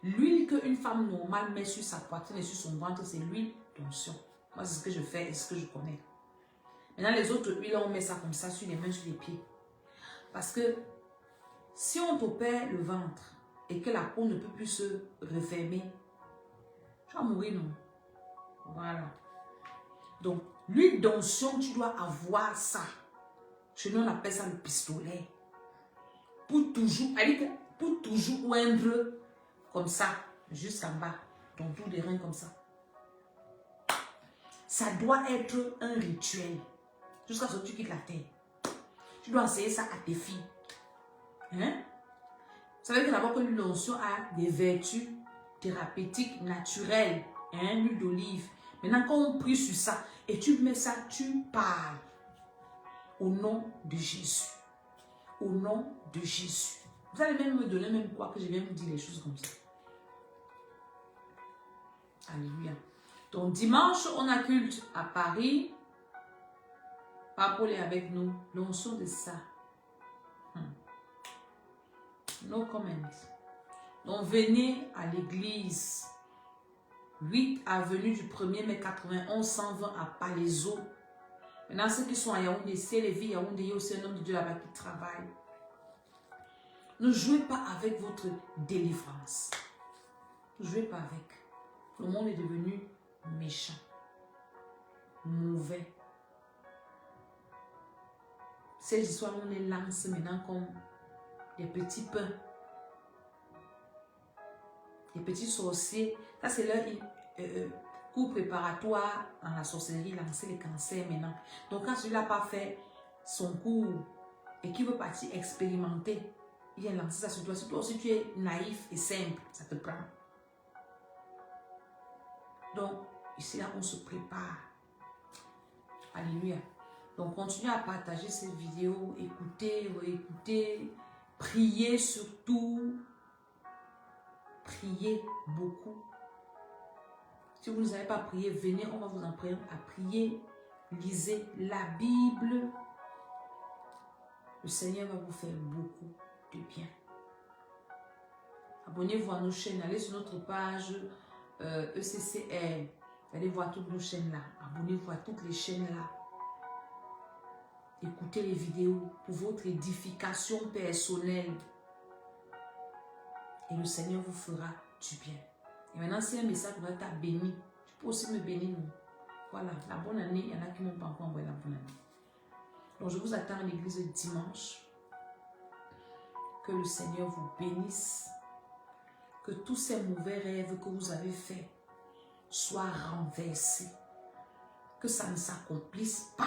L'huile qu'une femme normale met sur sa poitrine et sur son ventre, c'est l'huile d'onction. Moi, c'est ce que je fais et ce que je connais. Maintenant, les autres huiles, on met ça comme ça sur les mains, sur les pieds. Parce que si on t'opère le ventre et que la peau ne peut plus se refermer, tu vas mourir, non? Voilà. Donc, l'huile d'onction, tu dois avoir ça. Chez nous, on appelle ça le pistolet. Pour toujours oindre comme ça, jusqu'en bas, ton tour de rein comme ça. Ça doit être un rituel. Jusqu'à ce que tu quittes la terre. Tu dois enseigner ça à tes filles. Vous savez que d'abord que l'huile d'onction a des vertus thérapeutiques naturelles. L'huile d'olive. Maintenant, quand on prie sur ça et tu mets ça, tu parles. Au nom de Jésus. Au nom de Jésus. Vous allez même me donner même quoi que je viens vous dire les choses comme ça. Alléluia. Donc dimanche, on a culte à Paris. Paul est avec nous. L'onction de ça. No comment. Donc venez à l'église. 8 avenue du 1er mai 91 120 à Palaiso. Maintenant, ceux qui sont à Yaoundé, c'est les filles Yaoundé, il y a aussi un homme de Dieu là-bas qui travaille. Ne jouez pas avec votre délivrance. Ne jouez pas avec. Le monde est devenu méchant, mauvais. Ces histoires, on les lance maintenant comme des petits pains. Les petits sorciers, ça c'est leur cours préparatoire dans la sorcellerie, lancer les cancers maintenant. Donc quand celui-là n'a pas fait son cours et qu'il veut partir expérimenter, vient lancer ça sur toi. Si toi aussi tu es naïf et simple, ça te prend. Donc, ici là, on se prépare. Alléluia. Donc, continuez à partager cette vidéo, écoutez, réécoutez, priez surtout. Priez beaucoup. Si vous ne savez pas prier, venez, on va vous apprendre à prier. Lisez la Bible. Le Seigneur va vous faire beaucoup de bien. Abonnez-vous à nos chaînes. Allez sur notre page ECCR. Allez voir toutes nos chaînes là. Abonnez-vous à toutes les chaînes là. Écoutez les vidéos pour votre édification personnelle. Et le Seigneur vous fera du bien. Et maintenant, si un message va t'a béni, tu peux aussi me bénir. Voilà, la bonne année, il y en a qui m'ont pas encore envoyé la bonne année. Donc, je vous attends à l'église dimanche. Que le Seigneur vous bénisse. Que tous ces mauvais rêves que vous avez faits soient renversés. Que ça ne s'accomplisse pas.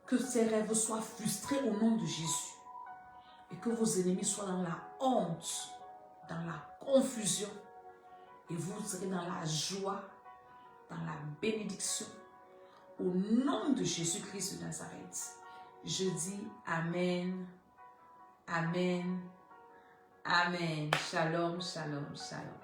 Que ces rêves soient frustrés au nom de Jésus. Et que vos ennemis soient dans la honte, dans la confusion. Et vous serez dans la joie, dans la bénédiction. Au nom de Jésus-Christ de Nazareth, je dis Amen, Amen, Amen. Shalom, shalom, shalom.